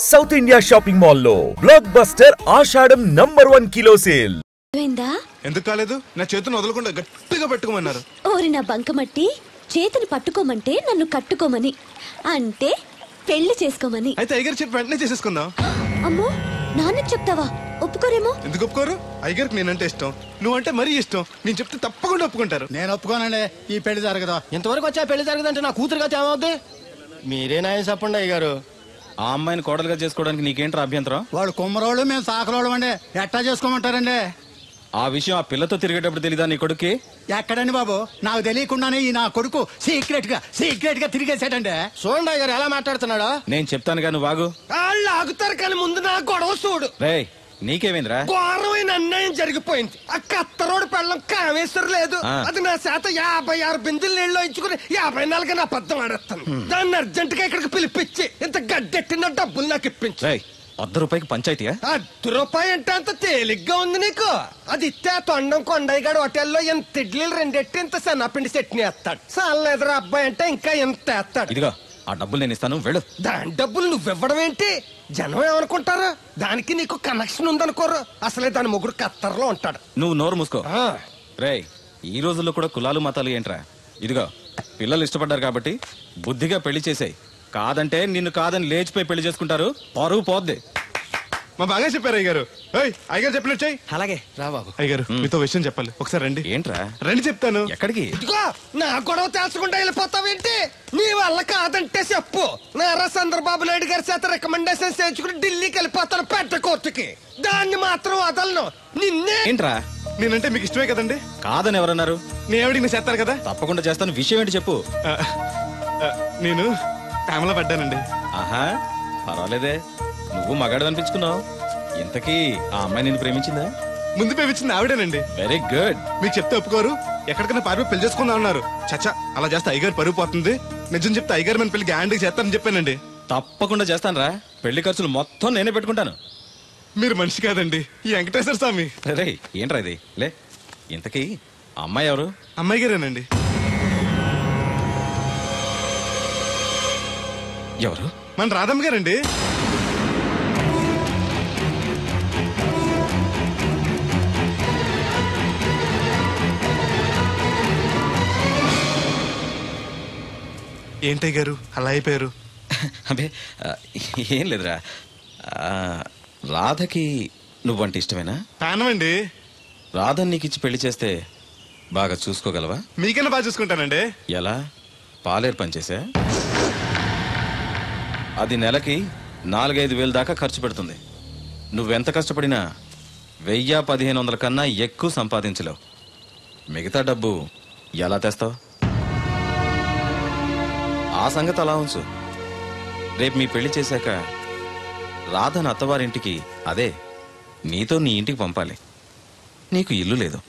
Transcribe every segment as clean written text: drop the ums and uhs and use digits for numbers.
South India shopping mall లో block buster ఆషాఢం #1 kilo sale. ఎందుకు కాలేదు? నా చేతిని వదలకుండా గట్టిగా పట్టుకోమన్నారు. ఓరి నా బంకమట్టి, చేతిని పట్టుకోమంటే నన్ను కట్టుకోమని, అంటే పెళ్లి చేసుకోమని. అయితే అయ్యగారు చెప్పి వెంటనే చేసేసుకుందాం. అమ్మో, నాన్న చెప్తావా? ఒప్పుకోరేమో. ఎందుకు ఒప్పుకోరు? అయ్యగారికి నేనంటే ఇష్టం, నువ్వంటే మరీ ఇష్టం. నేను చెప్తే తప్పకుండా ఒప్పుకుంటారు. నేను ఒప్పుకోనండి, ఈ పెళ్లి జరగదు. ఇంతవరకు వచ్చా పెళ్లి జరగదంటే నా కూతురుగా ఏమవుద్ది? మీరే నాయం చెప్పండి అయ్యగారు. ఆ అమ్మాయిని కోడలుగా చేసుకోవడానికి నీకేంట్రా అభ్యంతరం? వాడు కుమ్మరోళ్ళు, మేము సాకరోళ్ళు అండి. ఎట్టా చేసుకోమంటారండి? ఆ విషయం ఆ పిల్లతో తిరిగేటప్పుడు తెలీదా నీ కొడుక్కి? ఎక్కడండి బాబు, నాకు తెలియకుండానే ఈ నా కొడుకు సీక్రెట్ గా తిరిగేసాడండి. చూడండి అయ్యారు ఎలా మాట్లాడుతున్నాడు. నేను చెప్తానుగా, నువ్వు బాగు. వాళ్ళు ఆగుతారు కానీ ముందు నా గొడవ చూడు. రే, నీకేమైందిరా? ఘోరమైన అన్యాయం జరిగిపోయింది. ఆ కత్తరోడు పెళ్ళం కామేశ్వరం లేదు, అది నా శాత 56 బిందులు నీళ్ళు ఇచ్చుకుని 54 నా అబద్ధం ఆడేస్తాను. దాన్ని అర్జెంట్ గా ఇక్కడికి పిలిపించి ఇంత గడ్డెట్టిన డబ్బులు నాకు ఇప్పించు. ₹100 పంచాయతీయా? ₹100 అంటే అంత తేలిగ్గా ఉంది నీకు? అది ఇస్తే తొండం కొండయ్యగాడు హోటల్లో ఎంత ఇడ్లీలు 2 ఎట్టి ఇంత సన్నపిండి చట్నీ వేస్తాడు. సాలెదరా అబ్బాయి అంటే ఇంకా ఎంత వేస్తాడు. ఇదిగో ఆ డబ్బులు నేను ఇస్తాను, వెళ్ళు. దాని డబ్బులు నువ్వివ్వడం ఏంటి? జనం ఏమనుకుంటారు? దానికి నీకు కనెక్షన్ ఉందనుకోరు. అసలే దాని మొగుడు కత్తర్లో ఉంటాడు. నువ్వు నోరు మూసుకో. రేయ్, ఈ రోజుల్లో కూడా కులాలు మతాలు ఏంట్రా? ఇదిగో పిల్లలు ఇష్టపడ్డారు కాబట్టి బుద్ధిగా పెళ్లి చేసేయ్. కాదంటే నిన్ను కాదని లేచిపోయి పెళ్లి చేసుకుంటారు, పరువు పోద్ది. మా బాగా చెప్పారు అయ్యగారు. అయ్యగారు చెప్పినట్టు చెయ్యి. అలాగే రా బాబు. అయ్యగారు మీతో విషయం చెప్పాలి, ఒకసారి రండి. ఏంట్రా? రండి చెప్తాను. ఎక్కడికి? ఇదిగో నా గొడవ తెలుసుకుంటా వెళ్ళిపోతావేంటి? నీ వల్ల కాదంటే చెప్పు. నారా చంద్రబాబు నాయుడు గారి చేత రికమెండేషన్ చేయించుకుని ఢిల్లీకి వెళ్ళిపోతాను పెద్ద కోర్టుకి. దాన్ని మాత్రం వదలను. నిన్నే. ఏంట్రా? నేనంటే మీకు ఇష్టమే కదండి. కాదని ఎవరన్నారు? నేను ఎవడికి చేస్తారు కదా. తప్పకుండా చేస్తాను. విషయం ఏంటి చెప్పు. నేను ప్రేమలో పడ్డానండి. ఆహా, పర్వాలేదే, నువ్వు మగాడు అనిపించుకున్నావు. ఇంతకీ ఆ అమ్మాయి నిన్ను ప్రేమించిందా? ముందు ప్రేమించింది ఆవిడేనండి. Very good. మీకు చెప్తే ఒప్పుకోరు, ఎక్కడికైనా పారిపోయి పెళ్లి చేసుకుందాం అన్నారు. చచ్చా, అలా చేస్తే అయ్యగారు పరుగు పోతుంది. నిజం చెప్తే అయ్యగారు మన పెళ్లి గ్యాండ్కి చేస్తానని చెప్పానండి. తప్పకుండా చేస్తాను రా. పెళ్లి ఖర్చులు మొత్తం నేనే పెట్టుకుంటాను. మీరు మనిషి కాదండి, ఈ వెంకటేశ్వర స్వామి. రే, ఏంట్రా ఇది? లే, ఇంతకీ ఆ అమ్మాయి ఎవరు? అమ్మాయి గారేనండి. ఎవరు? మన రాధమ్మ గారండి. ఏంటయ్య గారు అలా అయిపోయారు? అబే ఏం లేదురా. రాధకి నువ్వంటే ఇష్టమేనా? ప్రాణమండి. రాధని నీకు ఇచ్చి పెళ్లి చేస్తే బాగా చూసుకోగలవా? మీకన్నా బాగా చూసుకుంటానండి. ఎలా? పాలేరు పనిచేసా? అది నెలకి 4-5 వేలు దాకా ఖర్చు పెడుతుంది. నువ్వెంత కష్టపడినా 1000-1500 కన్నా ఎక్కువ సంపాదించలేవు. మిగతా డబ్బు ఎలా తెస్తావు? ఆ సంగతి అలా ఉంచు. రేపు మీ పెళ్లి చేశాక రాధను అత్తవారింటికి, అదే నీతో నీ ఇంటికి పంపాలి. నీకు ఇల్లు లేదు,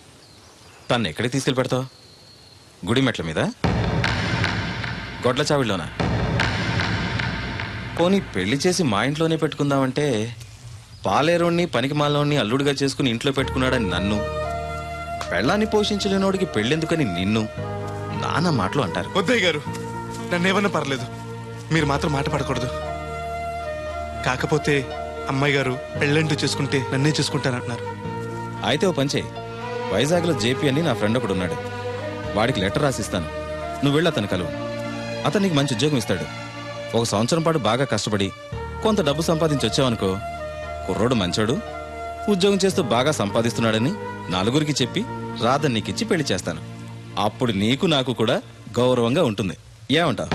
తను ఎక్కడికి తీసుకెళ్ళి పెడతావు? గుడి మెట్ల మీద? గొడ్ల చావిడిలోనా? పోనీ పెళ్లి చేసి మా ఇంట్లోనే పెట్టుకుందామంటే పాలేరోణ్ణి పనికి మాలోని అల్లుడిగా చేసుకుని ఇంట్లో పెట్టుకున్నాడని నన్ను, పెళ్ళాన్ని పోషించలేనోడికి పెళ్ళెందుకని నిన్ను నానా మాటలు అంటారు. వద్దయ్య గారు, నన్నేమన్నా పర్లేదు, మీరు మాత్రం మాట పడకూడదు. కాకపోతే అమ్మాయి గారు పెళ్ళంటూ చేసుకుంటే నన్నే చేసుకుంటానంటున్నారు. అయితే ఓ పంచే, వైజాగ్లో జేపీ అని నా ఫ్రెండ్ ఒకడు ఉన్నాడు. వాడికి లెటర్ రాసిస్తాను, నువ్వు వెళ్ళి అతను కలువు. అతను నీకు మంచి ఉద్యోగం ఇస్తాడు. 1 సంవత్సరం పాటు బాగా కష్టపడి కొంత డబ్బు సంపాదించి వచ్చావనుకో, కుర్రోడు మంచోడు, ఉద్యోగం చేస్తూ బాగా సంపాదిస్తున్నాడని నలుగురికి చెప్పి రాధని నీకిచ్చి పెళ్లి చేస్తాను. అప్పుడు నీకు నాకు కూడా గౌరవంగా ఉంటుంది. ఏమంటావు?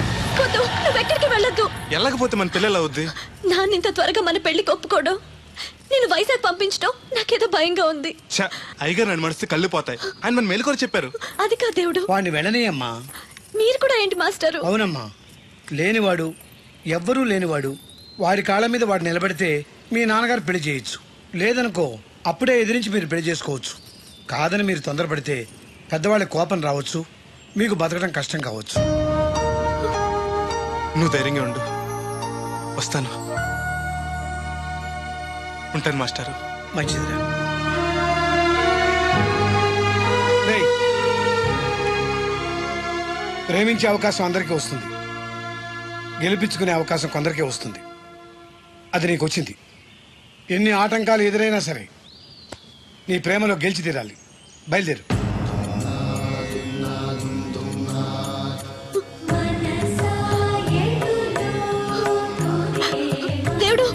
వెళ్ళకపోతే మన పిల్లలు అవుద్ది. నాన్నింత త్వరగా మన పెళ్లికి ఒప్పుకోడు. నేను వైజాగ్ పంపించడం నాకేదో భయంగా ఉంది. అయ్యగారు నన్ను మనసు కళ్ళు పోతాయి, ఆయన మన మేలుకొని చెప్పారు. అది కాదు దేవుడు. వాడిని వెళ్ళనీయమ్మా. మీరు కూడా ఏంటి మాస్టరు? అవునమ్మా, లేనివాడు, ఎవ్వరూ లేనివాడు, వాడి కాళ్ళ మీద వాడు నిలబడితే మీ నాన్నగారు పెళ్లి చేయొచ్చు. లేదనుకో, అప్పుడే ఎదిరించి మీరు పెళ్లి చేసుకోవచ్చు. కాదని మీరు తొందరపడితే పెద్దవాళ్ళ కోపం రావచ్చు, మీకు బతకడం కష్టం కావచ్చు. నువ్వు ధైర్యంగా ఉండు, వస్తాను. ఉంటాను మాస్టారు. మంచిదిరా. ప్రేమించే అవకాశం అందరికీ వస్తుంది, గెలిపించుకునే అవకాశం కొందరికే వస్తుంది. అది నీకు వచ్చింది. ఎన్ని ఆటంకాలు ఎదురైనా సరే నీ ప్రేమలో గెలిచి తీరాలి. బయలుదేరు. దేవుడు,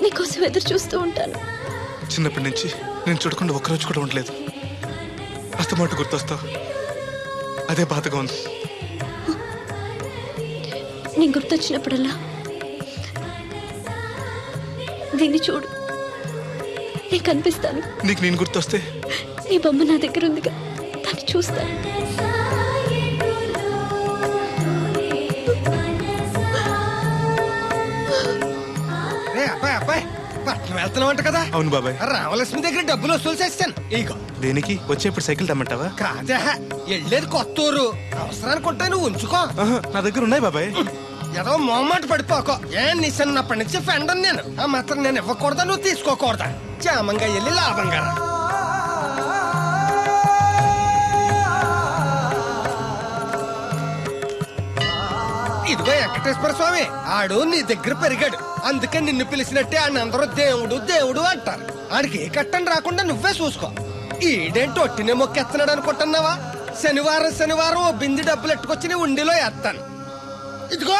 నీకోసం ఎదురు చూస్తూ ఉంటాను. చిన్నప్పటి నుంచి నేను చూడకుండా ఒక్కరోజు కూడా ఉండలేదు. అస్తమాట గుర్తొస్తావు, అదే బాధగా ఉంది. నీ గుర్తొచ్చినప్పుడల్లా దీన్ని చూడు, నేను కనిపిస్తాను. నీకు నేను గుర్తొస్తే నీ బొమ్మ నా దగ్గర ఉందిగా, దాన్ని చూస్తాను. పట్నం వెళ్తున్నావంట కదా? అవును బాబాయ్. రామలక్ష్మి దగ్గర డబ్బులు వసూలు చేస్తాను. ఇగో. దేనికి? వచ్చేప్పుడు సైకిల్ తెమ్మంటావా? కాదే, వెళ్ళేది కొత్తూరు, అవసరానికి ఉంటాయి, నువ్వు ఉంచుకో. నా దగ్గర ఉన్నాయి బాబాయ్. ఏదో మొహమాట పడిపోకో. నిన్నప్పటి నుంచి ఫ్రెండ్ నేను. ఆ మాత్రం నేను ఇవ్వకూడదా, నువ్వు తీసుకోకూడదా? క్షేమంగా వెళ్ళి లాభంగా రా. ఇదిగో వెంకటేశ్వర స్వామి, ఆడు నీ దగ్గర పెరిగాడు, అందుకే నిన్ను పిలిచినట్టే ఆయన అందరూ దేవుడు దేవుడు అంటారు. ఆడికి ఏ కట్టం రాకుండా నువ్వే చూసుకో. ఈడేంటి ఒట్టినే మొక్కెత్తనాడు అనుకుంటున్నావా? శనివారం శనివారం ఓ బింది డబ్బులు ఎట్టుకొచ్చి నీ ఉండిలో వేస్తాను. ఇదిగో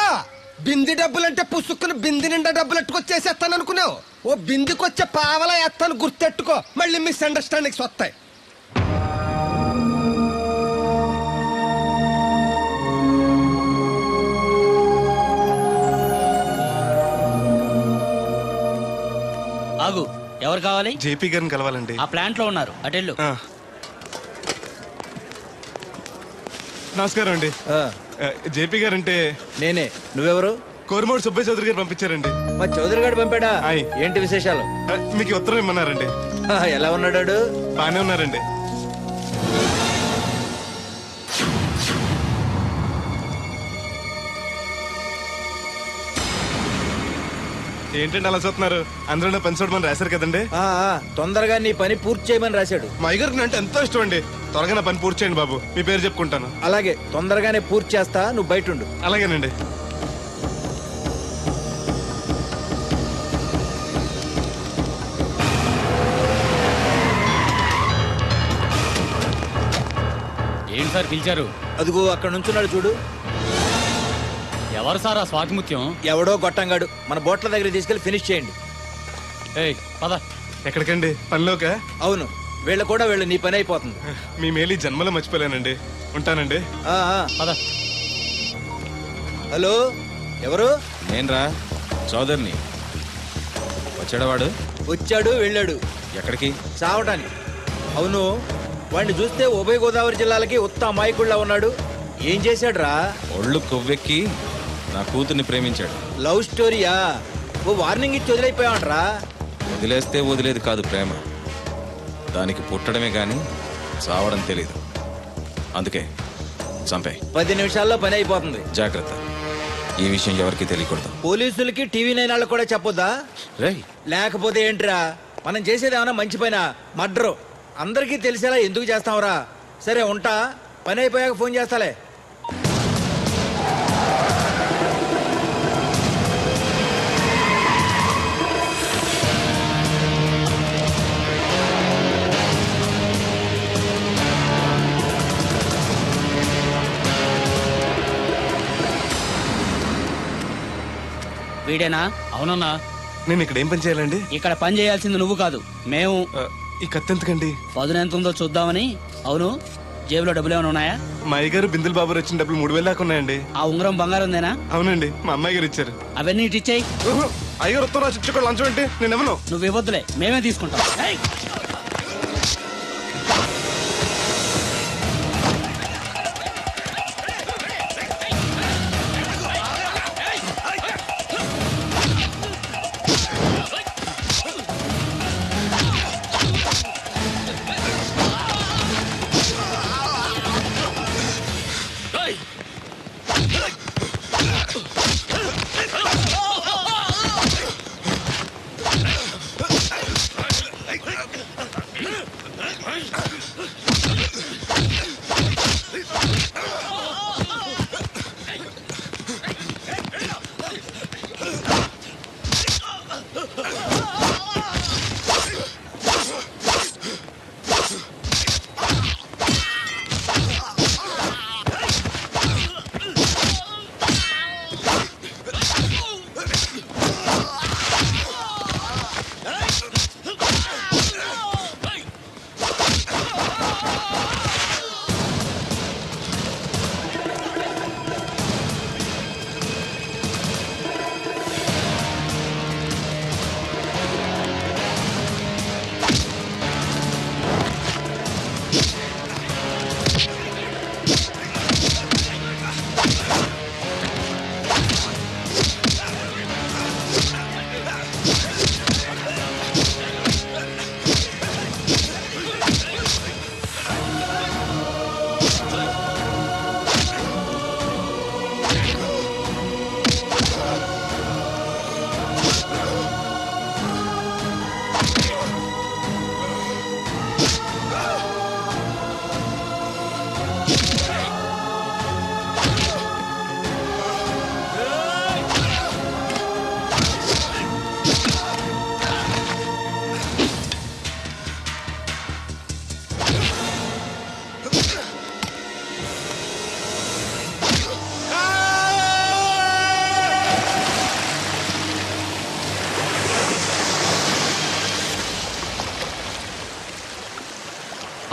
బింది డబ్బులంటే పుసుక్కుని బింది నిండా డబ్బులు ఎట్టుకొచ్చేసేస్తాను అనుకున్నావు. ఓ బిందికొచ్చే పావలా వేస్తాను, గుర్తెట్టుకో. మళ్ళీ మిస్అండర్స్టాండింగ్స్ వస్తాయి. ఆగు, ఎవరు కావాలి? జేపీ గారిని కలవాలండి. ఆ ప్లాంట్ లో ఉన్నారు, అటెళ్ళు. నమస్కారం అండి. జేపీ గారు అంటే నేనే. నువ్వెవరు? కోరమూడు సుబ్బయ్య చౌదరి గారు పంపించారండి. మా చౌదరి గారు పంపాడా? ఏంటి విశేషాలు? మీకు ఉత్తరం ఇమ్మన్నారండి. ఎలా ఉన్నాడు? బానే ఉన్నారండి. ఏంటండి అలా చూస్తున్నారు? అందరూ పని చూడమని రాశారు కదండి. తొందరగా నీ పని పూర్తి చేయమని రాశాడు. మా అయ్యగారికి అంటే ఎంతో ఇష్టం అండి. త్వరగా నా పని పూర్తి చేయండి బాబు, మీ పేరు చెప్పుకుంటాను. అలాగే, తొందరగానే పూర్తి చేస్తా, నువ్వు బయట ఉండు. అలాగేనండి. ఏంటి సార్ పిలిచారు? అదిగో అక్కడ నుంచున్నాడు చూడు. ఎవరు సార్ ఆ స్వాతిముత్యం? ఎవడో గొట్టంగాడు. మన బోట్ల దగ్గర తీసుకెళ్లి ఫినిష్ చేయండి. ఏయ్ పద. ఎక్కడికండి? పనిలోక? అవును, వీళ్ళ కూడా వీళ్ళు, నీ పని అయిపోతుంది. మీ మేలు జన్మలో మర్చిపోలేనండి. ఉంటానండి. పద. హలో, ఎవరు? నేనరా, చౌదరిని. వచ్చాడా వాడు? వచ్చాడు, వెళ్ళాడు. ఎక్కడికి? చావటానికి. అవును, వాడిని చూస్తే ఉభయ గోదావరి జిల్లాలకి ఉత్త అమాయకుళ్ళ ఉన్నాడు. ఏం చేశాడు రా? ఒళ్ళు కొవ్వెక్కి నా కూతుర్ని ప్రేమించాడు. లవ్ స్టోరీయా? ఓ వార్నింగ్ ఇచ్చి వదిలేకపోయావంట్రా. వదిలేస్తే వదిలేది కాదు ప్రేమ, దానికి పుట్టడమే గాని చావడం తెలీదు. అందుకే చంపే. 10 నిమిషాల్లో పని అయిపోతుంది. జాగ్రత్త, ఈ విషయం ఎవరికి తెలియకూడదు. పోలీసులకి టీవీ 9 వాళ్ళకి కూడా చెప్పొద్దా? రేయ్, లేకపోతే ఏంట్రా, మనం చేసేది ఏమన్నా మంచి పైన మర్డరు అందరికీ తెలిసేలా ఎందుకు చేస్తావురా? సరే ఉంటా, పని అయిపోయాక ఫోన్ చేస్తాలే. వీడేనా? అవునన్నా. నేను ఇక్కడ ఏం పని చేయాలండి? ఇక్కడ పని చేయాల్సింది నువ్వు కాదు, మేము. ఈ కత్తి ఎంతకండి? పదును ఎంత ఉందో చూద్దామని. అవును, జేబులో డబ్బులు ఏమైనా ఉన్నాయా? మా అయ్యగారు బిందులు బాబు వచ్చిన డబ్బులు 3000 దాకా ఉన్నాయండి. ఆ ఉంగరం బంగారం ఉందేనా? అవునండి, మా అమ్మాయి గారు ఇచ్చారు. అవన్నీ ఇటు ఇచ్చేయి. అయ్యగారు ఉత్తరం రాసి ఇచ్చుకో, లంచం ఏంటి? నేను ఇవ్వను. నువ్వు ఇవ్వద్దులే, మేమే తీసుకుంటాం.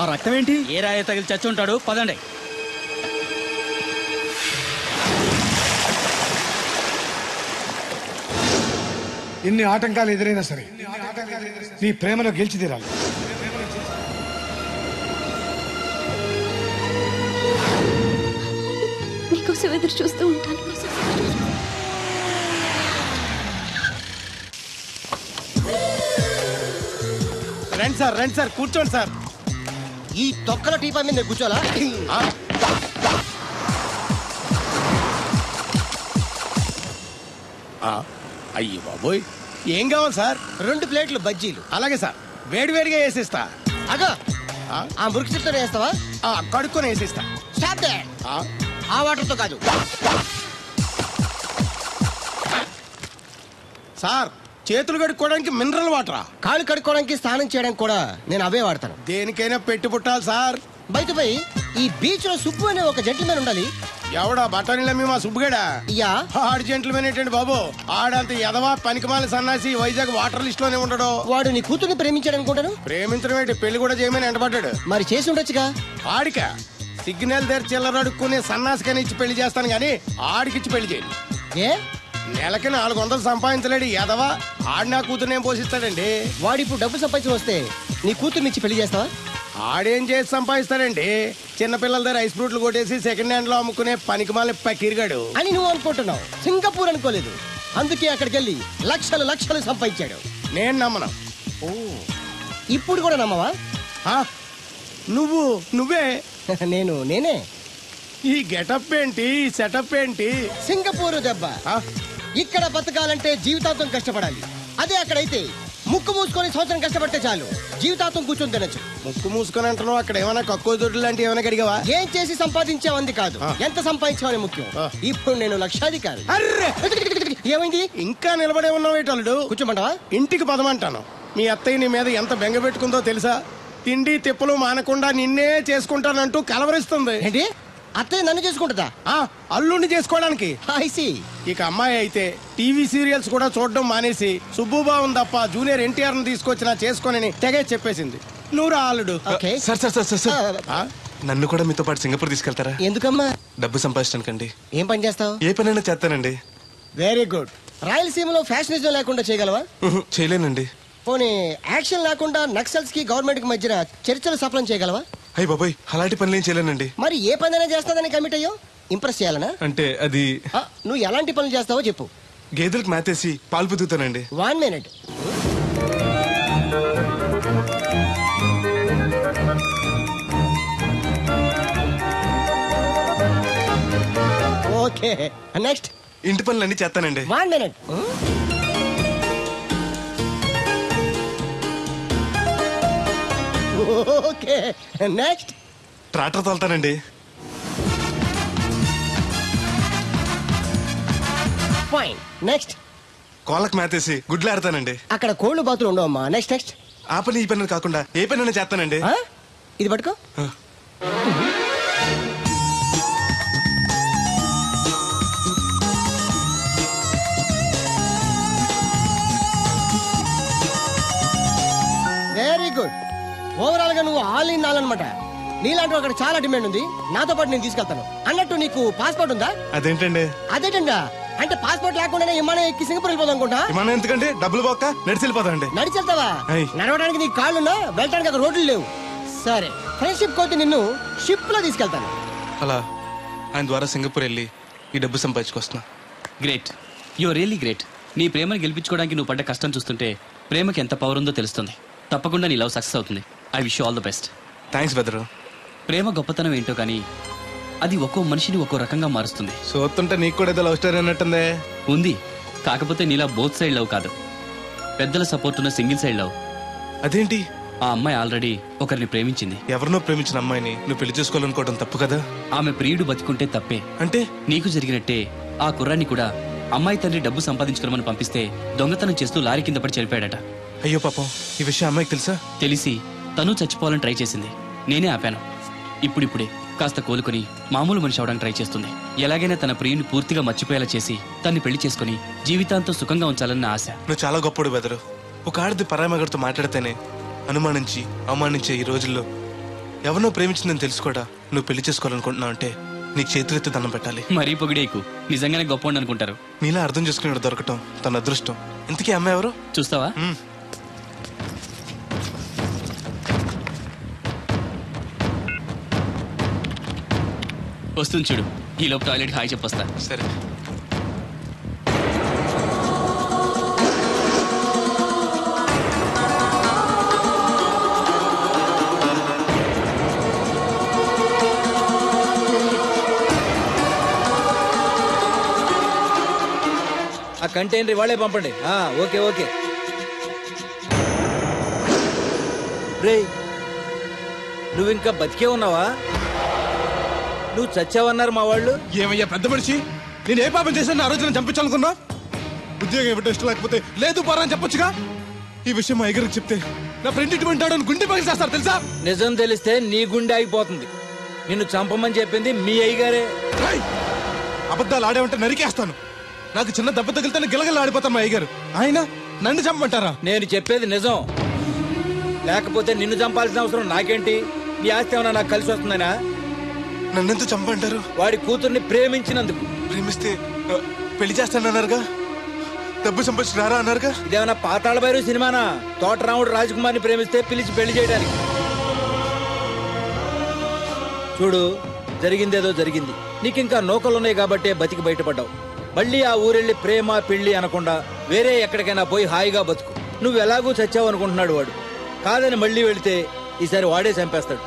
ఆ రక్తం ఏంటి? ఏ రాయ తగిలి చచ్చి ఉంటాడు. పదండి. ఇన్ని ఆటంకాలు ఎదురైనా సరే నీ ప్రేమలో గెలిచి తీరాలి. నీకోసం ఎదురు చూస్తూ ఉంటాను. రండి సార్ కూర్చోండి సార్. ఈ తొక్కల టీపా మీద కూర్చోాలా? అయ్యి బాబోయ్, ఏం కావాలి సార్? 2 ప్లేట్లు బజ్జీలు. అలాగే సార్, వేడివేడిగా వేసిస్తా. అగో ఆ మురికి చెప్తా వేస్తావా? కడుక్కొని వేసిస్తా. Stop they. ఆ వాటర్తో కాదు సార్, చేతులు కడుక్కోవడానికి మినరల్ వాటరా? కాళ్ళు కడుక్కోవడానికి స్నానం చేయడానికి కూడా నేను అవే వాడతాను. దేనికైనా పెట్టి పుట్టాలి సార్. బయటపై ఈ బీచ్ లో సుబ్బు అనే ఒక జెంటిల్మెన్ ఉండాలి. ఎవడా బఠానీలమ్మి మా సుబ్బుగడా? యా. ఆడు జెంటిల్మెన్ ఏంటండి బాబు? ఆడంత ఎదవా పనికిమాల సన్నాసి వైజాగ్ వాటర్ లిస్ట్ లోనే ఉండడు. వాడు నీ కూతుర్ని ప్రేమించాడు అనుకుంటాను. ప్రేమించడం ఏంటి, పెళ్లి కూడా చేయమని ఎంటబడ్డాడు. మరి చేసి ఉండొచ్చుగా. ఆడిక సిగ్నల్ దగ్గర చిల్లర అడుక్కునే సన్నాసికని ఇచ్చి పెళ్లి చేస్తాను గానీ ఆడికిచ్చి పెళ్లి చేయను. ఏ నెలకి 400 సంపాదించలేడు ఎదవా. ఆడి నా కూతురునేం పోషిస్తాడండి? వాడిప్పుడు డబ్బు సంపాదించి వస్తే నీ కూతుర్ని ఇచ్చి పెళ్లి చేస్తావా? ఆడేం చేసి సంపాదిస్తాడండి? చిన్నపిల్లల దగ్గర ఐస్ ఫ్రూట్లు కొట్టేసి సెకండ్ హ్యాండ్ లో అమ్ముకునే పనికిమాల పకీర్గాడు అని నువ్వు అనుకుంటున్నావు. సింగపూర్ అనుకోలేదు. అందుకే అక్కడికి వెళ్ళి లక్షలు సంపాదించాడు. నేను నమ్మను. ఓ, ఇప్పుడు కూడా నమ్మవా? నువ్వే నేనే. ఈ గెటప్ ఏంటి, ఈ సెటప్ ఏంటి? సింగపూర్ దెబ్బ. ఇక్కడ బతకాలంటే జీవితాంతం కష్టపడాలి. అదే అక్కడైతే ముక్కు మూసుకొని సంవత్సరం కష్టపడితే చాలు, జీవితాంతం కూర్చొని తినచ్చు. ముక్కు మూసుకొని అంటున్నావు, అక్కడ ఏమైనా కక్కువ దొడ్డు లాంటి ఏమైనా కడిగావా? ఏం చేసి సంపాదించావంది కాదు, ఎంత సంపాదించావని ముఖ్యం. ఇప్పుడు నేను లక్షాధికారి. అర్రే, ఏమైంది? ఇంకా నిలబడే ఉన్నావు ఏటల్లుడు? కూర్చోమంటావా? ఇంటికి పదమంటాను. మీ అత్తయ్య నీ మీద ఎంత బెంగ పెట్టుకుందో తెలుసా? తిండి తిప్పలు మానకుండా నిన్నే చేసుకుంటానంటూ కలవరిస్తుంది. ఏంటి? అత్తయ్య నన్ను చేసుకుంటుందా? అల్లుడిని చేసుకోవడానికి. ఇక అమ్మాయి అయితే టీవీ సీరియల్స్ కూడా చూడడం మానేసి సుబ్బుబాబు తప్ప జూనియర్ ఎన్టీఆర్ ని తీసుకొచ్చిన చేసుకోనని తెగే చెప్పేసింది. నువ్వు రా అల్లుడు. సార్ నన్ను కూడా మీతో పాటు సింగపూర్ తీసుకెళ్తారా? ఎందుకమ్మా? డబ్బు సంపాదించడానికండి. ఏం పని చేస్తావు? ఏ పనైనా చేస్తానండి. Very good. రాయలసీమలో ఫ్యాషనిజం లేకుండా చేయగలవా? చేయలేనండి. పోనీ యాక్షన్ లేకుండా నక్సల్స్ కి గవర్నమెంట్ కి మధ్యన చర్చలు సఫలం చేయగలవా? అయ్యి బాబాయ్, అలాంటి పనులు ఏం చేయలేనండి. మరి ఏ పనైనా చేస్తాదని కమిట్ అయ్యో? ఇంప్రెస్ చేయాలనా? అంటే అది నువ్వు ఎలాంటి పనులు చేస్తావో చెప్పు. గేదెలకు మేతేసి పాలు పుదుగుతానండి. 1 minute. Okay, next. ఇంటి పనులన్నీ చేస్తానండి. 1 minute. Okay, next. ట్రాక్టర్ తోలుతానండి. Fine, next. కోళ్ళకు మేతేసి గుడ్లు ఆడతానండి. అక్కడ కోళ్ళు బాతులు ఉండవమ్మా. నెక్స్ట్. ఆ పని ఈ పని కాకుండా ఏ పని చేస్తానండి. ఇది పట్టుకో. Very good. ఓవరాల్ గా నువ్వు ఆల్ ఇన్ ఆల్ అనమాట. నీలాంటి అక్కడ చాలా డిమాండ్ ఉంది. నాతో పాటు నేను తీసుకెళ్తాను. అన్నట్టు నీకు పాస్పోర్ట్ ఉందా? అదేంటండి? అదేటండా అంటే పాస్పోర్ట్ లేకుండానే విమానం ఎక్కి సింగపూర్ వెళ్ళిపోదాం అనుకుంటా. విమానం ఎందుకంటే డబ్బులు పోక నడిచి వెళ్ళిపోతాండి. నడిచి వెళ్తావా? నడవడానికి నీకు కాళ్ళున్నా, వెళ్ళడానికి అక్కడ రోడ్లు లేవు. సరే, ఫ్రెండ్షిప్ కోతి నిన్ను షిప్ లో తీసుకెళ్తాను. అలా ఆయన ద్వారా సింగపూర్ వెళ్ళి ఈ డబ్బు సంపాదించుకొస్తున్నా. Great, you are really great. నీ ప్రేమను గెలిపించుకోవడానికి నువ్వు పడ్డ కష్టం చూస్తుంటే ప్రేమకి ఎంత పవర్ ఉందో తెలుస్తుంది. తప్పకుండా నీ లవ్ సక్సెస్ అవుతుంది. I wish you all the best. Thanks బెదరు. ప్రేమ గొప్పతనం ఏంటో కానీ అది ఒక్కో మనిషిని ఒక్కో రకంగా మారుస్తుంది. చూస్తుంటే నీకు కూడా ఏదో లవ్ స్టోరీ అన్నట్టుందే. ఉంది, కాకపోతే నీలా బోత్ సైడ్ లవ్ కాదు, పెద్దల సపోర్ట్ ఉన్న సింగిల్ సైడ్ లవ్. అదేంటి? ఆ అమ్మాయి ఆల్రెడీ ఒకరిని ప్రేమించింది. ఎవరినో ప్రేమించిన అమ్మాయిని నువ్వు పెళ్లి చేసుకోవాలనుకోవడం తప్పు కదా? ఆమె ప్రియుడు బతికుంటే తప్పే. అంటే నీకు జరిగినట్టే ఆ కుర్రాన్ని కూడా అమ్మాయి తండ్రి డబ్బు సంపాదించుకోమని పంపిస్తే దొంగతనం చేస్తూ లారీ కింద పడి చనిపోయాడట. అయ్యో పాపం, ఈ విషయం అమ్మాయికి తెలుసా? తెలిసి తను చచ్చిపోవాలని ట్రై చేసింది. నేనే ఆపాను. ఇప్పుడిప్పుడే కాస్త కోలుకొని మామూలు మనిషి అవడానికి ట్రై చేస్తుంది. ఎలాగైనా తన ప్రియుని పూర్తిగా మర్చిపోయేలా చేసి తన్ని పెళ్లి చేసుకుని జీవితాంతం సుఖంగా ఉంచాలన్న ఆశ. నువ్వు చాలా గొప్పడు బెదరు. ఒక ఆడది పరాయి మగడితో మాట్లాడితేనే అనుమానించి అవమానించే ఈ రోజుల్లో ఎవరినో ప్రేమించిందని తెలుసు కూడా నువ్వు పెళ్లి చేసుకోవాలనుకుంటున్నావు అంటే నీకు చేతులెత్తి దండం పెట్టాలి. మరీ పొగిడేకు, నిజంగానే గొప్ప అనుకుంటారు. నీలా అర్థం చేసుకునే దొరకటం తన అదృష్టం. ఇంతకీ అమ్మాయి ఎవరు చూస్తావా? వస్తుంది చూడు. ఈ లోపు టాయిలెట్ హాయ్ చెప్పొస్తా. సరే. ఆ కంటైనర్ వాళ్ళే పంపండి. Okay okay. రే, నువ్వు ఇంకా బతికే ఉన్నావా? నువ్వు చచ్చావన్నారు మా వాళ్ళు. ఏమయ్యా పెద్ద మనిషి, నేను ఏ పాపం చేశాను ఆ రోజు నేను చంపించాలనుకున్నా? ఉద్యోగం ఇవ్వటం ఇష్టం లేకపోతే లేదు పరా అని చెప్పొచ్చుగా. ఈ విషయం మా అయ్యగారికి చెప్తే నా ఫ్రెండ్ ఇటువంటి వాడు గుండె పగిలి చేస్తారు తెలుసా? నిజం తెలిస్తే నీ గుండె ఆగిపోతుంది. నిన్ను చంపమని చెప్పింది మీ అయ్యగారే. అబద్ధాలు ఆడేమంటే నరికేస్తాను. నాకు చిన్న దెబ్బ తగిలితే గిలగల ఆడిపోతాను మా అయ్యగారు. ఆయన నన్ను చంపమంటారా? నేను చెప్పేది నిజం. లేకపోతే నిన్ను చంపాల్సిన అవసరం నాకేంటి? నీ ఆస్తి ఏమన్నా నాకు కలిసి వస్తుందనా? నన్నెంత చంపంటారు? వాడి కూతుర్ని ప్రేమించినందుకు. ప్రేమిస్తే పెళ్లి చేస్తానన్నారుగా, డబ్బు సంపాదించి రారా అన్నారుగా. ఇదేమన్నా పాతాళ భైరవ సినిమానా? తోటరాముడు రాజకుమార్ని ప్రేమిస్తే పిలిచి పెళ్లి చేయడానికి. చూడు, జరిగిందేదో జరిగింది. నీకింకా నౌకలున్నాయి కాబట్టే బతికి బయటపడ్డావు. మళ్ళీ ఆ ఊరెళ్ళి ప్రేమ పెళ్లి అనకుండా వేరే ఎక్కడికైనా పోయి హాయిగా బతుకు. నువ్వు ఎలాగూ చచ్చావు అనుకుంటున్నాడు వాడు. కాదని మళ్ళీ వెళితే ఈసారి వాడే చంపేస్తాడు.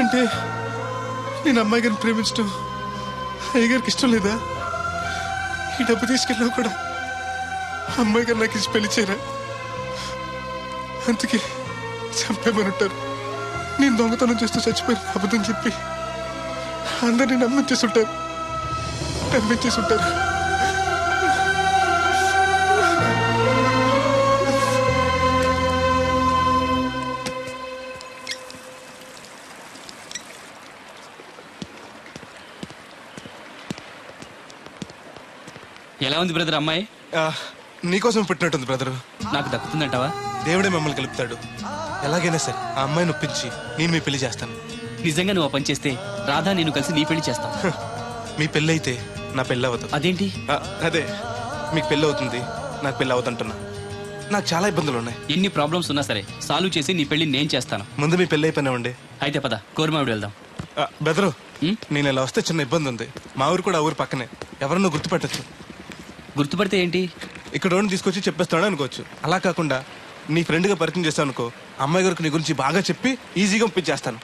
అంటే నేను అమ్మాయి గారిని ప్రేమించడం అయ్యగారికి ఇష్టం లేదా? ఈ డబ్బు తీసుకెళ్ళినా కూడా అమ్మాయి గారు నాకు ఇచ్చి పెళ్లి చేయరా? అందుకే చంపేమని ఉంటారు. నేను దొంగతనం చేస్తూ చచ్చిపోయిన అబద్ధం చెప్పి అందరినీ నమ్మించేస్తుంటారు. ఎలా ఉంది బ్రదర్ అమ్మాయి? నీకోసం పెట్టినట్టుంది బ్రదరు. నాకు దక్కుతుందంటావా? దేవుడే మిమ్మల్ని కలుపుతాడు. ఎలాగైనా సరే ఆ అమ్మాయిని ఒప్పించి నేను మీ పెళ్లి చేస్తాను. నిజంగా నువ్వు పని చేస్తే రాధా నేను కలిసి నీ పెళ్లి చేస్తాను. మీ పెళ్ళి అయితే నా పెళ్ళి అవ్వదు. అదేంటి? అదే, మీకు పెళ్ళి అవుతుంది, నాకు పెళ్ళి అవుతుంటున్నా. నాకు చాలా ఇబ్బందులు ఉన్నాయి. ఎన్ని ప్రాబ్లమ్స్ ఉన్నా సరే సాల్వ్ చేసి నీ పెళ్లి నేను చేస్తాను. ముందు మీ పెళ్ళి అయిపోయినా ఉండే. అయితే పద, కోరమావిడి వెళ్దాం. బెదరు, నేను ఇలా వస్తే చిన్న ఇబ్బంది ఉంది. మా ఊరు కూడా ఊరు పక్కనే, ఎవరన్నా గుర్తుపెట్టచ్చు. గుర్తుపడితే ఏంటి? ఇక్కడ ఓన్ తీసుకొచ్చి చెప్పేస్తాడు అనుకోవచ్చు. అలా కాకుండా నీ ఫ్రెండ్గా పరిచయం చేస్తాను అనుకో, అమ్మాయి గారికి నీ గురించి బాగా చెప్పి ఈజీగా పంపించేస్తాను.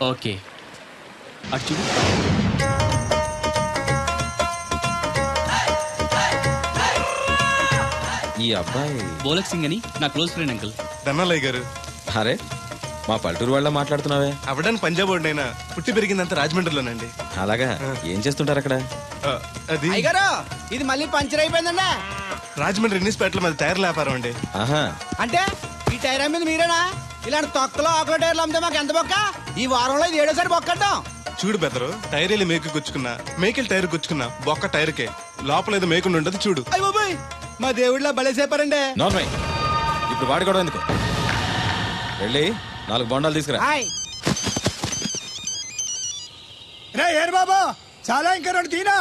ఓకే, అటు చూడు. ఈ అబ్బాయి బోలక్ సింగ్ అని నా క్లోజ్ ఫ్రెండ్ అంకుల్. ధనాలయ్య గారు. అరే, మా పల్లెటూరు వాళ్ళ మాట్లాడుతున్నావే? అవడానికి పంజాబ్ వాడినైనా పుట్టి పెరిగిందంతా రాజమండ్రిలోనండి. అలాగా? ఏం చేస్తుంటారు అక్కడ? అది ఇది మళ్ళీ పంచర్ అయిపోయిందండి. రాజమండ్రి ఇన్నిస్పేటలో మాది టైర్ల వ్యాపారం అండి. అంటే ఈ టైర్ మీద మీరేనా? ఇలాంటి తొక్కలో ఆకుల టైర్లు అమ్మితే మాకు ఎంత బొక్క? ఈ వారంలో ఇది 7వ బొక్కడ్డాం. చూడు బెదరు, టైర్ వెళ్ళి మేకు గుచ్చుకున్నా, మేకెళ్ళి టైర్ గుచ్చుకున్నా, బొక్క టైర్కే, లోపల ఏదో మేకుండా ఉండదు చూడు. అయ్య బాబాయ్, మా దేవుడిలా బలేసేపారండి. ఇప్పుడు వాడు కూడా ఎందుకు? వెళ్ళి 4 బొండాలు తీసుకురా. రే ఏరు బాబా, చాలా ఇంకా 2 తీరా.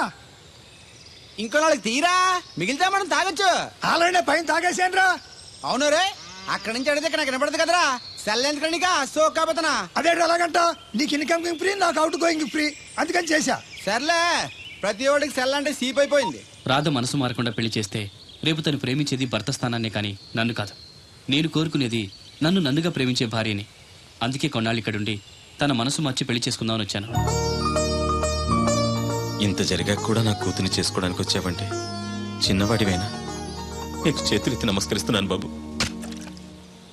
ఇంకో 4 తీరా, మిగిలితే మనం తాగొచ్చు. ఆల్రెడీ పైన తాగేసాను రా. అవును రే, అక్కడి నుంచి అడిగితే ఇక్కడ నాకు వినపడదు కదరా. సెల్ ఎందుకండి సో కాబోతున్నా. అదే అలాగంట, నీకు ఇన్కమ్ ఫ్రీ, నాకు అవుట్ గోయింగ్ ఫ్రీ, అందుకని చేశా. సర్లే, ప్రతి ఒడికి సెల్ అంటే సీప్ అయిపోయింది. రాధ మనసు మారకుండా పెళ్లి చేస్తే రేపు తను ప్రేమించేది భర్త స్థానాన్నే కానీ నన్ను కాదు. నేను కోరుకునేది నన్నుగా ప్రేమించే భార్యని. అందుకే కొన్నాళ్ళు ఇక్కడుండి తన మనసు మార్చి పెళ్లి చేసుకుందామని వచ్చాను. ఇంత జరిగాక కూడా నా కూతుని చేసుకోవడానికి వచ్చావంటే చిన్నవాడివైనా నీకు చేతులెత్తి నమస్కరిస్తున్నాను బాబు.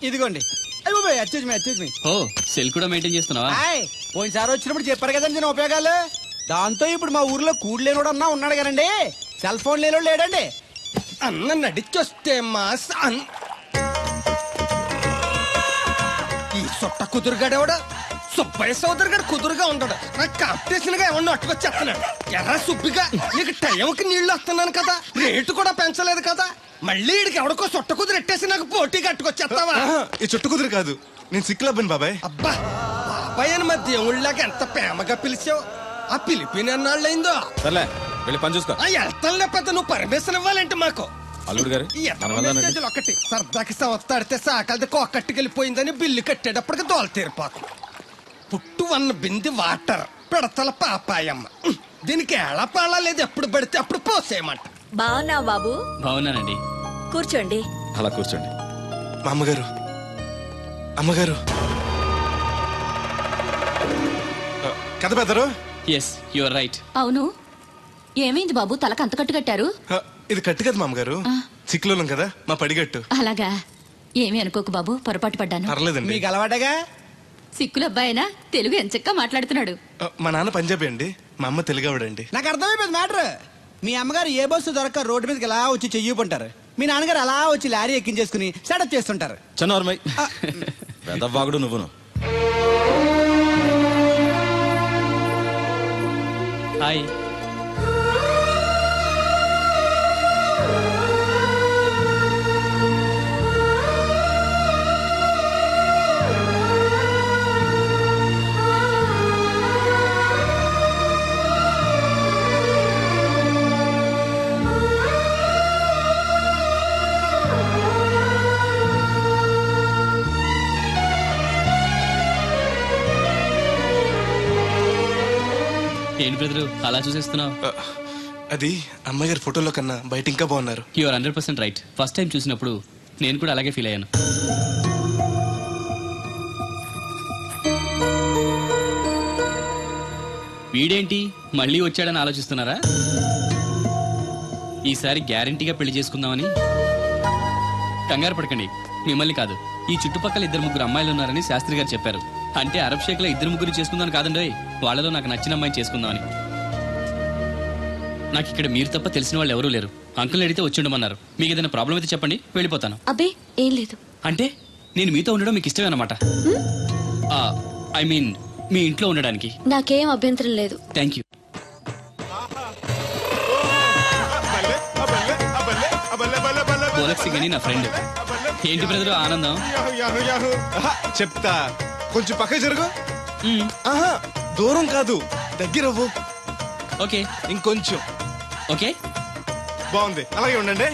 ఇదిగోండి. ఓ, సెల్ కూడా మెయింటైన్ చేస్తున్నావా? పోయినసారి వచ్చినప్పుడు చెప్పారు కదండి నేను ఉపయోగాలు. దాంతో ఇప్పుడు మా ఊర్లో కూడు లేనోడు అన్నా ఉన్నాడు కదండి, సెల్ ఫోన్ లేనోడు లేడండి. అన్న నడిచొస్తే ఈ సొట్ట కుదురుగాడేవాడు సుబ్బయ్య సోదరు గారు కుదురుగా ఉండడు. నాకు కాంపిటీషన్ గా ఎవరిని అట్టుకొచ్చేస్తున్నాడు. ఎర్ర సుబ్బిగా నీకు టైంకి నీళ్లు వస్తున్నాను కదా, రేటు కూడా పెంచలేదు కదా, మళ్ళీ ఇడికి ఎవడికో చుట్ట కుదురు ఎట్టేసి నాకు పోటీ కట్టుకొచ్చేస్తావా? ఈ చుట్టు కుదురు కాదు, నేను సిక్కులబ్బాను బాబాయ్. అబ్బా బాబాయ్ అని మా దేవుళ్ళకి ఎంత ప్రేమగా పిలిచావు. ఆ పిలిపిన ఎన్నాళ్ళైందో. సర్లే వెళ్ళి పని చూసుకో. వెళ్తానులే పెద్ద, నువ్వు పర్మిషన్ ఇవ్వాలంటే మాకు. అల్లుడు గారు మెసేజ్లు ఒకటి సరదాకి సంవత్సరాడితే సాకలది కోకట్టుకెళ్ళిపోయిందని బిల్లు కట్టేటప్పటికి దోల తీరిపోతుంది. పుట్టు వన్న బింది వాటర్ పిడతల పాపాయమ్మ. దీనికి ఎలా పాలా లేదు, ఎప్పుడు పడితే అప్పుడు పోసేయమంట. బావున్నా బాబు? బాగున్నానండి. కూర్చోండి. అలా కూర్చోండి. మా అమ్మగారు, అమ్మగారు కథ పెద్దరు. Yes your right. అవును, ఏమైంది బాబు తలకు అంత కట్టు కట్టారు? ఇది కట్టు కదా మా అమ్మగారు, చిక్కులోలం కదా మా పడిగట్టు. అలాగా, ఏమీ అనుకోకు బాబు, పొరపాటు పడ్డాను. పర్లేదండి. మీకు అలవాటగా. సిక్కుల అబ్బాయినా తెలుగు ఎంచక్కా మాట్లాడుతున్నాడు. మా నాన్న పంజాబీ అండి, మా అమ్మ తెలుగావిడండి. నాకు అర్థమైపోయింది మ్యాటర్. మీ అమ్మగారు ఏ బస్సు దొరక్క రోడ్డు మీదకి ఎలా వచ్చి చెయ్యిపుంటారు, మీ నాన్నగారు అలా వచ్చి లారీ ఎక్కించేసుకుని సెటప్ చేస్తుంటారు. చన్నోర్మై పెద్దవాగుడు నువ్వును. హాయ్. ఏంటి బ్రదరు అలా చూసేస్తున్నావు? అది అమ్మగారి ఫోటోలో కన్నా బయట ఇంకా బాగున్నారు. You are 100% right. First time చూసినప్పుడు నేను కూడా అలాగే ఫీల్ అయ్యాను. వీడేంటి మళ్ళీ వచ్చాడని ఆలోచిస్తున్నారా? ఈసారి గ్యారంటీగా పెళ్లి చేసుకుందామని. కంగారు పడకండి, మిమ్మల్ని కాదు, ఈ చుట్టుపక్కల 2-3 అమ్మాయిలు ఉన్నారని శాస్త్రి గారు చెప్పారు. అంటే అరబ్ షేక్ లో 2-3 చేసుకుందాం కాదండి, వాళ్ళలో నాకు నచ్చిన అమ్మాయిని చేసుకుందామని. నాకు ఇక్కడ మీరు తప్ప తెలిసిన వాళ్ళు ఎవరూ లేరు. అంకుల్ అడిగితే వచ్చి ఉండమన్నారు. మీకు ఏదైనా ప్రాబ్లం అయితే చెప్పండి, వెళ్ళిపోతాను. అబ్బే ఏం లేదు. అంటే నేను మీతో ఉండడం మీకు ఇష్టమే అన్నమాట. ఐ మీన్ మీ ఇంట్లో ఉండడానికి నాకేం అభ్యంతరం లేదు. Thank you. బోలక్ సింగ్ అని నా ఫ్రెండ్. ఏంటి బ్రదర్ ఆనందం? చెప్తా, కొంచెం పక్క జరుగు. దూరం కాదు, దగ్గర అవ్వు. ఓకే, ఇంకొంచెం. ఓకే, బాగుంది, అలాగే ఉండండి.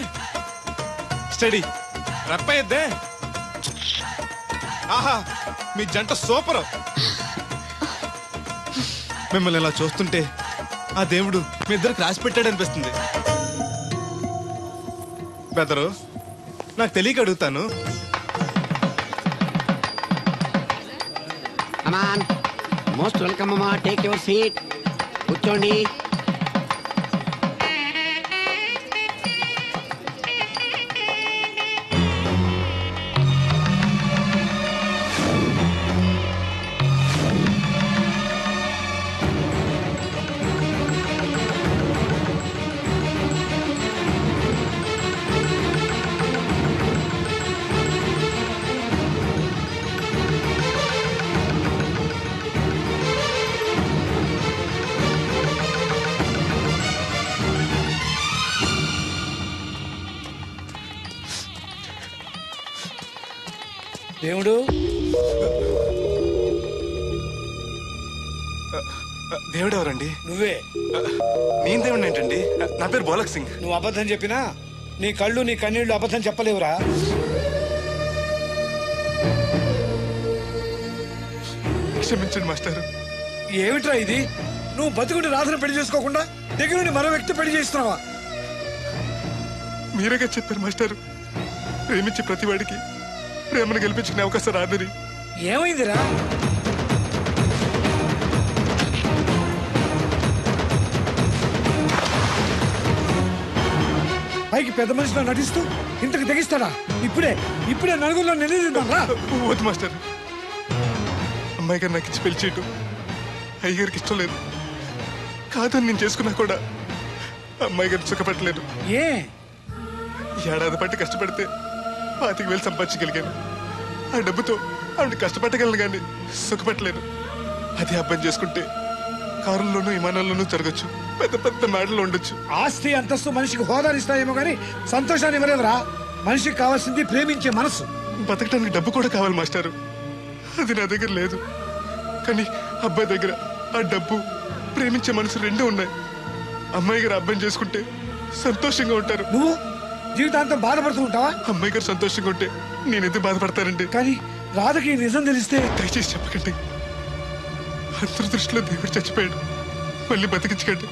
స్టడీ రప్పయ్యద్దే. ఆహా, మీ జంట సూపర్. మిమ్మల్ని ఇలా చూస్తుంటే ఆ దేవుడు మీ ఇద్దరికి రాసి పెట్టాడు అనిపిస్తుంది. బెదరు, నాకు తెలియక అడుగుతాను. అమాన్ మోస్ట్ వెల్కమ్ అమ్మా, టేక్ యువర్ సీట్, కూర్చోండి. దేవుడు, దేవుడు ఎవరండి? నువ్వే. నేను దేవుడు ఏంటండి? నా పేరు బోలక్ సింగ్. నువ్వు అబద్ధం చెప్పినా నీ కళ్ళు నీ కన్నీళ్లు అబద్ధం చెప్పలేవురా. క్షమించండి మాస్టర్. ఏమిట్రా ఇది? నువ్వు బతుకుని రాధను పెళ్లి చేసుకోకుండా దగ్గర నుండి మరో వ్యక్తి పెళ్లి చేస్తున్నావా? మీరేగా చెప్పారు మాస్టర్, ప్రేమించే ప్రతి వాడికి ప్రేమను గెలిపించుకునే అవకాశం రాదని. ఏమైందిరా? పైకి పెద్ద మనిషిలో నటిస్తూ ఇంతకు తెగిస్తాడా? ఇప్పుడే నలుగురిలో నిలదీద్దాం రా. వద్దు మాస్టర్, అమ్మాయి గారు నాకు ఇచ్చి పెళ్లి చేయటం అయ్యగారికి ఇష్టం లేదు. కాదని నేను చేసుకున్నా కూడా అమ్మాయి గారిని సుఖపెట్టలేదు. ఏ ఏడాది పట్టి కష్టపడితే 25,000 సంపాదించగలిగాను. ఆ డబ్బుతో ఆవిడ కష్టపట్టగలను కానీ సుఖపెట్టలేదు. అదే అబ్బాయి చేసుకుంటే కారుల్లోనూ విమానాల్లోనూ తిరగచ్చు, పెద్ద పెద్ద మేడలు ఉండొచ్చు. ఆస్తి అంతస్తు మనిషికి హోదానిస్తాయేమో కానీ సంతోషాన్ని ఇవ్వలేదురా. మనిషికి కావాల్సింది ప్రేమించే మనసు. బతకడానికి డబ్బు కూడా కావాలి మాస్టారు, అది నా దగ్గర లేదు. కానీ అబ్బాయి దగ్గర ఆ డబ్బు, ప్రేమించే మనసు రెండూ ఉన్నాయి. అమ్మాయి గారు అబ్బాయిని చేసుకుంటే సంతోషంగా ఉంటారు. నువ్వు జీవితాంతం బాధపడుతూ ఉంటావా? అమ్మాయి గారు సంతోషంగా ఉంటే నేనెందుకు బాధపడతానండి? కానీ రాధకి నిజం తెలిస్తే దయచేసి చెప్పకండి. అందరి దృష్టిలో దేవుడు చచ్చిపోయాడు, మళ్ళీ బతికించకండి.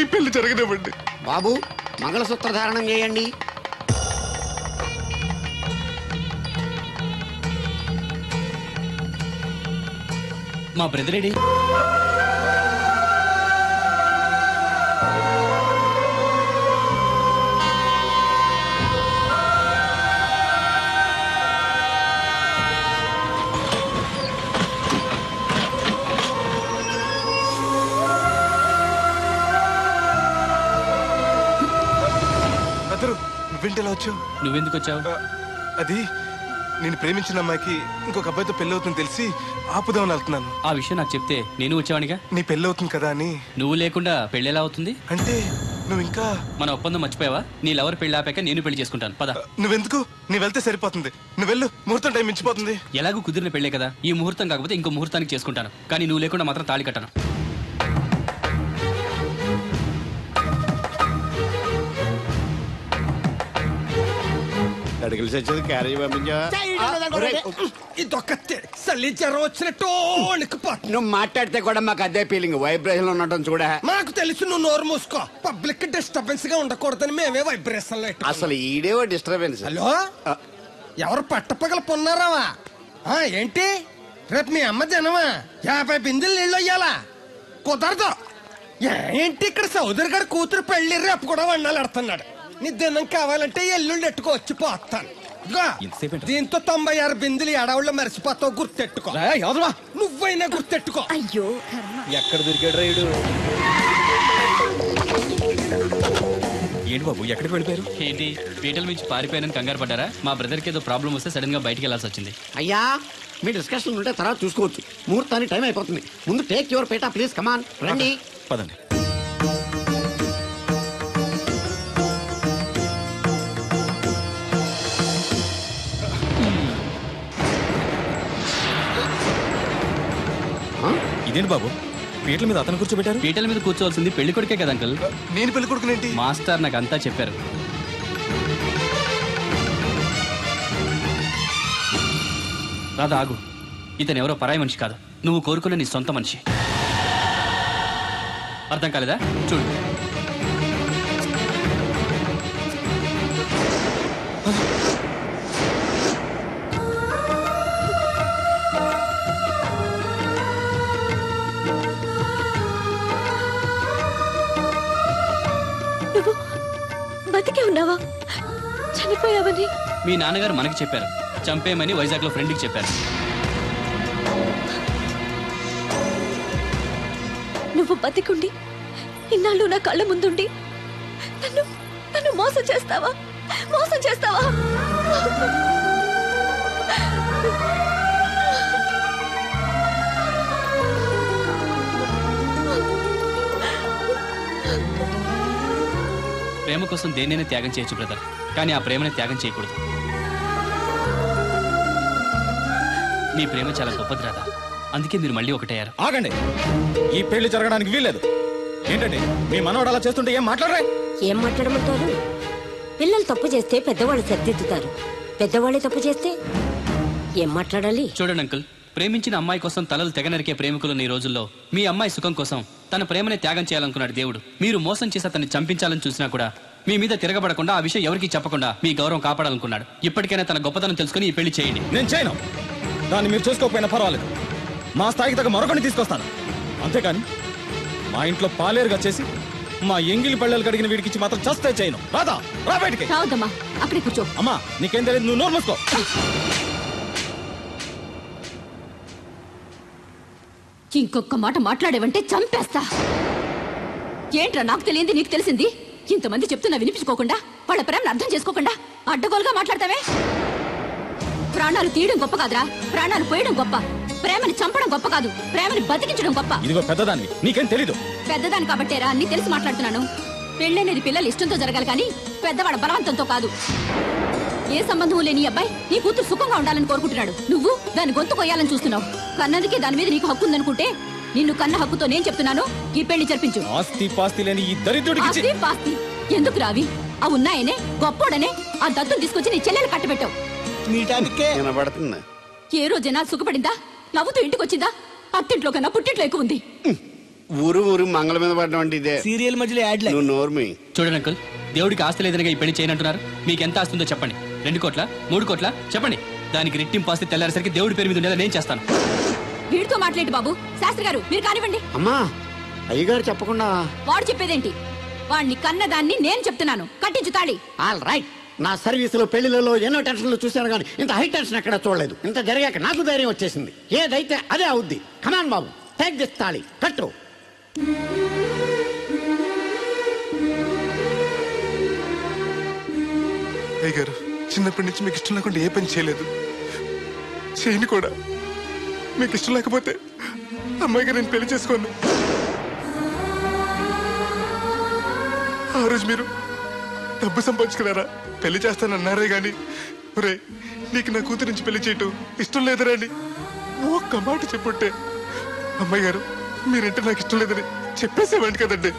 ఈ పెళ్లి జరగనివ్వండి. బాబు మంగళసూత్ర ధారణం చేయండి. మా బ్రదర్ ఏడి? నువ్వేంటి వచ్చావు? నువ్వెందుకు వచ్చావు? అది నేను ప్రేమించిన అమ్మాయికి ఇంకొక అబ్బాయితో పెళ్లి అవుతుంది తెలిసి ఆపుదామని వెళ్తున్నాను. ఆ విషయం నాకు చెప్తే నేను వచ్చావనిగా. నీ పెళ్లి అవుతుంది కదా అని. నువ్వు లేకుండా పెళ్లి ఎలా అవుతుంది? అంటే నువ్వు ఇంకా మన ఒప్పందం మర్చిపోయావా? నీ లవర్ పెళ్లి ఆపాక నేను పెళ్లి చేసుకుంటాను. పద. నువ్వెందుకు? నీ వెళ్తే సరిపోతుంది. నువ్వు వెళ్ళు, ముహూర్తం టైం మించిపోతుంది. ఎలాగూ కుదిరిన పెళ్లే కదా, ఈ ముహూర్తం కాకపోతే ఇంకో ముహూర్తానికి చేసుకుంటాను. కానీ నువ్వు లేకుండా మాత్రం తాళి కట్టను. అడుగులు చచ్చేది క్యారేజ్ పంపించా. నువ్వు మాట్లాడితే కూడా మాకు అదే ఫీలింగ్, వైబ్రేషన్ ఉండటం చూడ. మాకు తెలుసు, నువ్వు నోరు మూసుకో. పబ్లిక్ డిస్టర్బెన్స్ గా ఉండకూడదని మేమే వైబ్రేషన్ లో. అసలు ఈడేవో డిస్టర్బెన్స్. హలో, ఎవరు పట్టపగల పొన్నారావా? ఏంటి రేపు మీ అమ్మ జనమా 50 బిందెలు నీళ్ళు అయ్యాలా? కుదరదు. ఏంటి ఇక్కడ సౌదరి గారు కూతురు పెళ్లి రేపు కూడా వండాలి అడుతున్నాడు. నీ దినం కావాలంటే ఎల్లుండి ఎట్టుకో, వచ్చి పోతాను. దీంతో 96 బిందులు ఎడవుల్లో మరిచిపోతావు, గుర్తెట్టుకో. నువ్వైనా గుర్తెట్టుకో. అయ్యో ఎక్కడ దొరికాడు రైడు? ఏంటి బాబు ఎక్కడికి వెళ్ళిపోయారు? ఏంటి పీటల నుంచి పారిపోయానని కంగారు పడ్డారా? మా బ్రదర్కి ఏదో ప్రాబ్లం వస్తే సడన్ గా బయటికి వెళ్లాల్సి వచ్చింది. అయ్యా మీ డిస్కషన్ ఉంటే తర్వాత చూసుకోవచ్చు, ముహూర్తానికి టైం అయిపోతుంది. ముందు టేక్ యువర్ పేటా ప్లీజ్, కమాన్ రండి. పదండి. ఇదేంటి బాబు పీటల మీద అతను కూర్చోబెట్టారు? పీటల మీద కూర్చోవాల్సింది పెళ్లి కొడుకే కదా అంకుల్. నేను పెళ్లి కొడుకునేంటి? మాస్టర్ నాకు అంతా చెప్పారు. రాధా ఆగు, ఇతను ఎవరో పరాయి మనిషి కాదు, నువ్వు కోరుకున్న నీ సొంత మనిషి. అర్థం కాలేదా? చూడు. నువ్వు బతికే ఉన్నావా? చనిపోయావని మీ నాన్నగారు మనకి చెప్పారు, చంపేయమని వైజాగ్ లో ఫ్రెండ్కి చెప్పారు. నువ్వు బతికుండి ఇన్నాళ్ళు నా కళ్ళ ముందుండి నన్ను మోసం చేస్తావా? మోసం చేస్తావా? ప్రేమ కోసం దేన్నైనా త్యాగం చేయొచ్చు బ్రదర్, కానీ ఆ ప్రేమని త్యాగం చేయకూడదు. నీ ప్రేమ చాలా గొప్పది రాదా, అందుకే మీరు మళ్ళీ ఒకటయ్యారు. ఆగండి, ఈ పెళ్లి జరగడానికి వీల్లేదు. ఏంటండి మీ మనవాడు అలా చేస్తుంటే ఏం మాట్లాడరా? ఏం మాట్లాడమంటారు? పిల్లలు తప్పు చేస్తే పెద్దవాళ్ళు సరిదిద్దుతారు, పెద్దవాళ్ళే తప్పు చేస్తే ఏం మాట్లాడాలి? చూడండి అంకుల్, ప్రేమించిన అమ్మాయి కోసం తలలు తెగనరికే ప్రేమికులు ఈ రోజుల్లో మీ అమ్మాయి సుఖం కోసం తన ప్రేమని త్యాగం చేయాలనుకున్నాడు దేవుడు. మీరు మోసం చేసి అతన్ని చంపించాలని చూసినా కూడా మీ మీద తిరగబడకుండా, ఆ విషయం ఎవరికి చెప్పకుండా మీ గౌరవం కాపాడాలనుకున్నాడు. ఇప్పటికైనా తన గొప్పతనం తెలుసుకుని ఈ పెళ్లి చేయండి. నేను చేయను. దాన్ని మీరు చూసుకోకపోయినా పర్వాలేదు, మా స్థాయికి తగ్గ మరొకరిని తీసుకొస్తాను. అంతేకాని మా ఇంట్లో పాలేరుగా చేసి మా ఎంగిలి పళ్ళలు కడిగిన వీడికి మాత్రం చస్తే చేయను. రాదా, రా బయటికి. రావద్దమ్మా, అక్కడే కూర్చో. అమ్మా నీకేం తెలియదు, నువ్వు నోరు మూసుకో. ఇంకొక మాట మాట్లాడేవంటే చంపేస్తా. ఏంట్రా నాకు తెలియంది నీకు తెలిసింది? ఇంతమంది చెప్తున్నా వినిపించుకోకుండా, వాళ్ళ ప్రేమను అర్థం చేసుకోకుండా అడ్డగోలుగా మాట్లాడతావే. ప్రాణాలు తీయడం గొప్ప కాదురా, ప్రాణాలు పోయడం గొప్ప. ప్రేమని చంపడం గొప్ప కాదు, ప్రేమని బతికించడం గొప్ప. ఇదిగో పెద్దదాన్ని, నీకేం తెలీదు. పెద్దదాని కాబట్టేరా అన్ని తెలిసి మాట్లాడుతున్నాను. పెళ్ళనేది పిల్లలు ఇష్టంతో జరగాలి కానీ పెద్దవాడ బలవంతంతో కాదు. ఏ సంబంధం లేని అబ్బాయి నీ కూతురు సుఖంగా ఉండాలని కోరుకుంటున్నాడు. నువ్వు దాన్ని గొంతు కొయ్యాలని చూస్తున్నావు. కన్నదికే దాని మీద నీకు హక్కు ఉందనుకుంటే నిన్ను కన్న హక్కుతో నేను చెప్తున్నాను, ఈ పెళ్లి జరిపించు. ఆస్తి పాస్తి లేని ఈ దరిద్రుడికి ఆస్తి పాస్తి ఎందుకు రావి? ఆ ఉన్నాయనే గొప్పోడనే ఆ దత్తుని తీసుకొచ్చి నీ చెల్లెలు కట్టబెట్టావు. ఏ రోజైనా సుఖపడిందా? నవ్వుతూ ఇంటికి వచ్చిందా? అత్తింట్లో కన్నా పుట్టింట్లో ఎక్కువ ఉంది. ఊరు ఊరు మంగళ మీద పడడం అంటే ఇదే సీరియల్ మధ్యలో యాడ్ నోర్మి. చూడండి అంకుల్, దేవుడికి ఆస్తి లేదనగా ఈ పెళ్లి చేయనంటున్నారు. మీకు ఎంత ఆస్తి ఉందో చెప్పండి. 2 కోట్ల 3 కోట్ల చెప్పండి. దానికి రెట్టింపు ఆస్తి తెల్లారేసరికి దేవుడి పేరు మీద ఉండేదా నేను చేస్తాను. వీడితో మాట్లాడి బాబు. శాస్త్రి గారు మీరు కానివ్వండి. అమ్మా అయ్యగారు చెప్పకుండా వాడు చెప్పేదేంటి? వాడిని కన్నదాన్ని నేను చెప్తున్నాను, కట్టించు తాళి. All right. నా సర్వీసులో పెళ్లిలలో ఎన్నో టెన్షన్లు చూశాను కానీ ఇంత హై టెన్షన్ ఎక్కడ చూడలేదు. ఇంత జరిగాక నాకు ధైర్యం వచ్చేసింది. ఏదైతే అదే అవుద్ది. కమాన్ బాబు, టేక్ దిస్ తాళి, కట్టు. అయ్యగారు చిన్నప్పటి నుంచి మీకు ఇష్టం లేకుండా ఏ పని చేయలేదు, చేయని కూడా. మీకు ఇష్టం లేకపోతే అమ్మాయి గారు నేను పెళ్లి చేసుకోను. ఆ రోజు మీరు డబ్బు సంపాదించుకున్నారా, పెళ్లి చేస్తానన్నారే గాని ఒరే నీకు నా కూతురు నుంచి పెళ్లి చేయటం ఇష్టం లేదరా అని ఒక్క మాట చెప్పుంటే అమ్మాయి గారు మీరంటే నాకు ఇష్టం లేదని చెప్పేసేవాడి కదండి.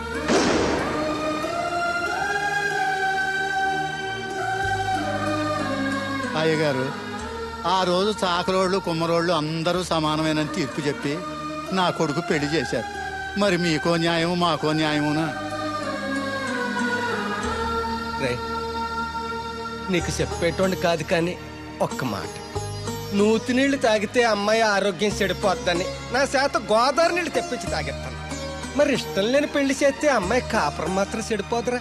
అయ్యగారు ఆ రోజు చాకరోళ్ళు కుమ్మరోళ్ళు అందరూ సమానమైన తీర్పు చెప్పి నా కొడుకు పెళ్లి చేశారు. మరి మీకో న్యాయము మాకో న్యాయమునా? నీకు చెప్పేటోండి కాదు కానీ ఒక్క మాట. నూతి నీళ్లు తాగితే అమ్మాయి ఆరోగ్యం చెడిపోద్దని నా చేత గోదావరి నీళ్లు తెప్పించి తాగేస్తాను. మరి ఇష్టం లేని పెళ్లి చేస్తే అమ్మాయి కాపురం మాత్రం చెడిపోదురా?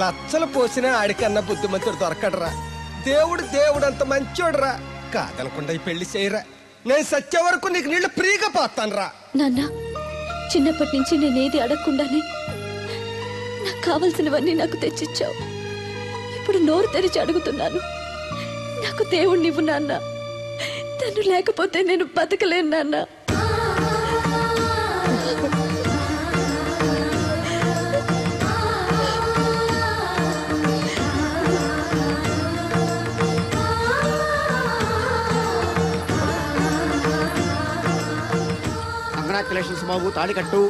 లచ్చలు పోసినా ఆడికన్నా బుద్ధిమంతుడు దొరకడరా. దేవుడు అంత మంచోడురా. కాదనకుండా ఈ పెళ్లి చేయరా. నేను సత్య వరకు నీకు నీళ్లు ఫ్రీగా పోతాను రా. నాన్న చిన్నప్పటి నుంచి నేనేది అడగకుండానే నాకు కావలసినవన్నీ నాకు తెచ్చిచ్చావు. ఇప్పుడు నోరు తెరిచి అడుగుతున్నాను, నాకు దేవుణ్ణివ్వు నాన్న. తను లేకపోతే నేను బతకలేను నాన్న. కంగ్రాచులేషన్స్ బాబు, తాళి కట్టు.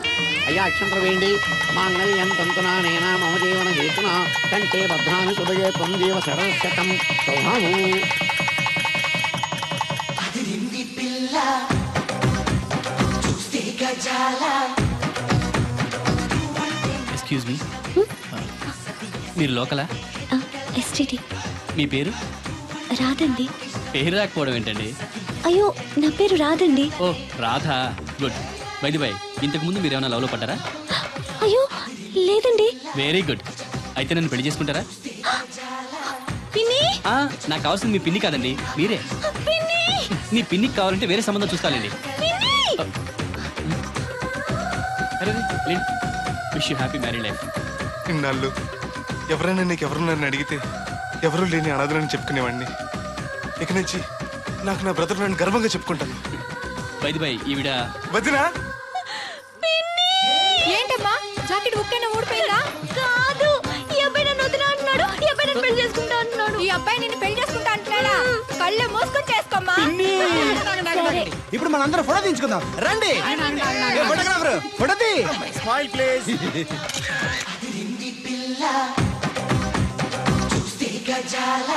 అయ్యా అక్షంతలు వేయండి. మాంగళ్యం తంతునా నేనా మమ జీవన హేతునా కంటే భద్రాన్ని సుభగే త్వం జీవ సరస్వతం సౌభాము. ఎక్స్క్యూజ్ మీ, మీరు లోకలా? ఎస్టీడీ. మీ పేరు? రాదండి. పేరు రాకపోవడం ఏంటండి? అయ్యో నా పేరు రాదండి. Oh Radha, good. By the by, ఇంతకు ముందు మీరు ఏమైనా లవ్ లో పడ్డారా? అయ్యో లేదండి. Very good. అయితే నన్ను పెళ్లి చేసుకుంటారా? పిన్ని. నాకు కావాల్సింది మీ పిన్ని కాదండి, మీరే. నీ పిన్నికి కావాలంటే వేరే సంబంధం చూస్తానండి. Wish you happy married life. ఇన్నాళ్ళు ఎవరైనా నీకు ఎవరున్నారని అడిగితే ఎవరూ లేని అనాథలని చెప్పుకునేవాడిని. ఇక నుంచి నాకు నా బ్రదర్ నన్ను గర్వంగా చెప్పుకుంటాను. బై ది బై ఈవిడ వదినా. ఏంటమ్మా జాకెట్ ఉక్కైనా ఊడిపోయిందా? కాదు, ఈ అబ్బాయి నన్ను వదినా అంటున్నాడు. ఈ అబ్బాయి నన్ను పెళ్లి చేసుకుంటా అంటున్నాడు. ఈ అబ్బాయి నిన్ను పెళ్లి చేసుకుంటా అంటున్నాడా? కళ్ళు మూసుకొని చేసుకోమ్మా. ఇప్పుడు మనందరం ఫోటో తీయించుకుందాం రండి. ఫోటోగ్రాఫర్ ఫోటో తీ. Smile please. గజాల